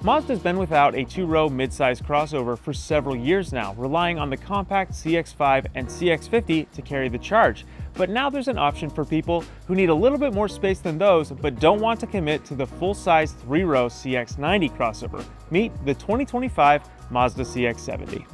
Mazda's been without a two-row mid-size crossover for several years now, relying on the compact CX-5 and CX-50 to carry the charge. But now there's an option for people who need a little bit more space than those, but don't want to commit to the full-size three-row CX-90 crossover. Meet the 2025 Mazda CX-70.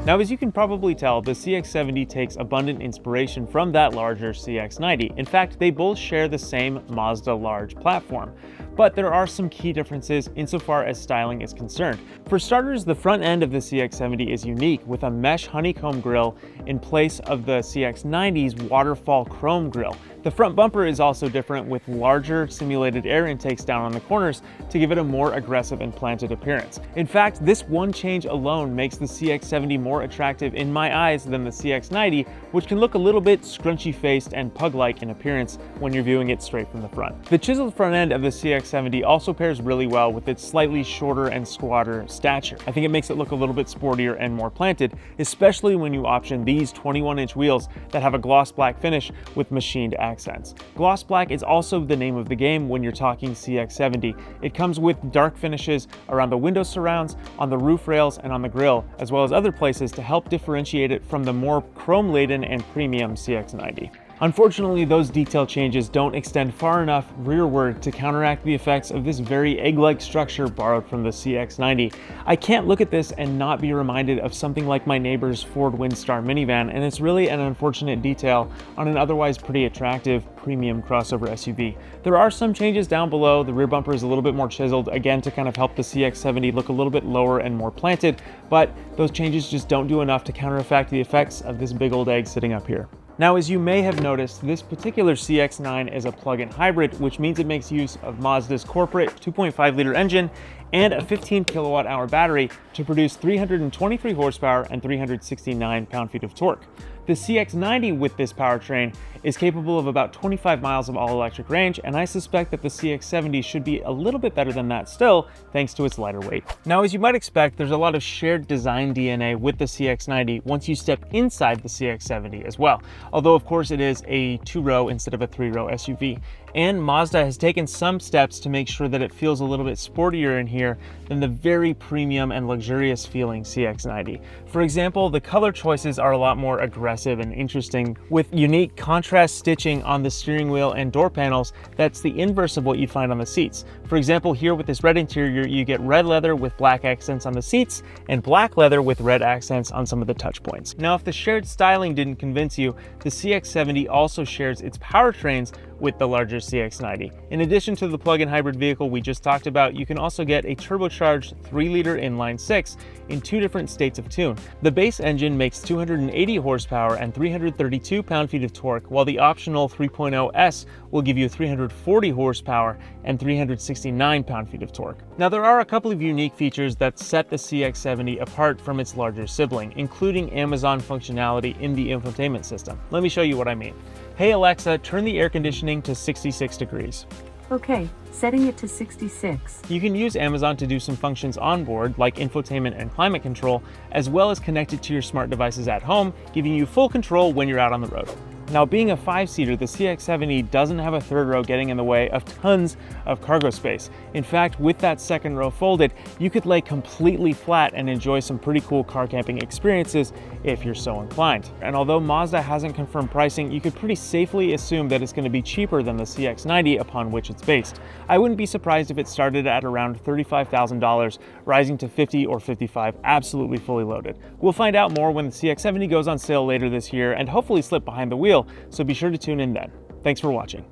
Now, as you can probably tell, the CX-70 takes abundant inspiration from that larger CX-90. In fact, they both share the same Mazda large platform. But there are some key differences insofar as styling is concerned. For starters, the front end of the CX-70 is unique with a mesh honeycomb grille in place of the CX-90's waterfall chrome grille. The front bumper is also different with larger simulated air intakes down on the corners to give it a more aggressive and planted appearance. In fact, this one change alone makes the CX-70 more attractive in my eyes than the CX-90, which can look a little bit scrunchy-faced and pug-like in appearance when you're viewing it straight from the front. The chiseled front end of the CX-70 also pairs really well with its slightly shorter and squatter stature. I think it makes it look a little bit sportier and more planted, especially when you option these 21-inch wheels that have a gloss black finish with machined accents. Gloss black is also the name of the game when you're talking CX-70. It comes with dark finishes around the window surrounds, on the roof rails, and on the grille, as well as other places to help differentiate it from the more chrome-laden and premium CX-90. Unfortunately, those detail changes don't extend far enough rearward to counteract the effects of this very egg-like structure borrowed from the CX-90. I can't look at this and not be reminded of something like my neighbor's Ford Windstar minivan, and it's really an unfortunate detail on an otherwise pretty attractive premium crossover SUV. There are some changes down below. The rear bumper is a little bit more chiseled, again to kind of help the CX-70 look a little bit lower and more planted, but those changes just don't do enough to counteract the effects of this big old egg sitting up here. Now, as you may have noticed, this particular CX-9 is a plug-in hybrid, which means it makes use of Mazda's corporate 2.5-liter engine and a 15 kilowatt-hour battery to produce 323 horsepower and 369 pound-feet of torque. The CX-90 with this powertrain is capable of about 25 miles of all-electric range, and I suspect that the CX-70 should be a little bit better than that still, thanks to its lighter weight. Now, as you might expect, there's a lot of shared design DNA with the CX-90 once you step inside the CX-70 as well, although of course it is a two-row instead of a three-row SUV. And Mazda has taken some steps to make sure that it feels a little bit sportier in here than the very premium and luxurious feeling CX-90. For example, the color choices are a lot more aggressive and interesting, with unique contrast stitching on the steering wheel and door panels that's the inverse of what you'd find on the seats. For example, here with this red interior, you get red leather with black accents on the seats and black leather with red accents on some of the touch points. Now, if the shared styling didn't convince you, the CX-70 also shares its powertrains with the larger CX-90. In addition to the plug-in hybrid vehicle we just talked about, you can also get a turbocharged 3-liter inline-6 in two different states of tune. The base engine makes 280 horsepower and 332 pound-feet of torque, while the optional 3.0S will give you 340 horsepower and 369 pound-feet of torque. Now, there are a couple of unique features that set the CX-70 apart from its larger sibling, including Amazon functionality in the infotainment system. Let me show you what I mean. Hey Alexa, turn the air conditioning to 66 degrees. Okay, setting it to 66. You can use Amazon to do some functions on board, like infotainment and climate control, as well as connect it to your smart devices at home, giving you full control when you're out on the road. Now, being a 5-seater, the CX-70 doesn't have a third row getting in the way of tons of cargo space. In fact, with that second row folded, you could lay completely flat and enjoy some pretty cool car camping experiences if you're so inclined. And although Mazda hasn't confirmed pricing, you could pretty safely assume that it's going to be cheaper than the CX-90 upon which it's based. I wouldn't be surprised if it started at around $35,000, rising to $50 or $55, absolutely fully loaded. We'll find out more when the CX-70 goes on sale later this year and hopefully slip behind the wheel, so be sure to tune in then. Thanks for watching.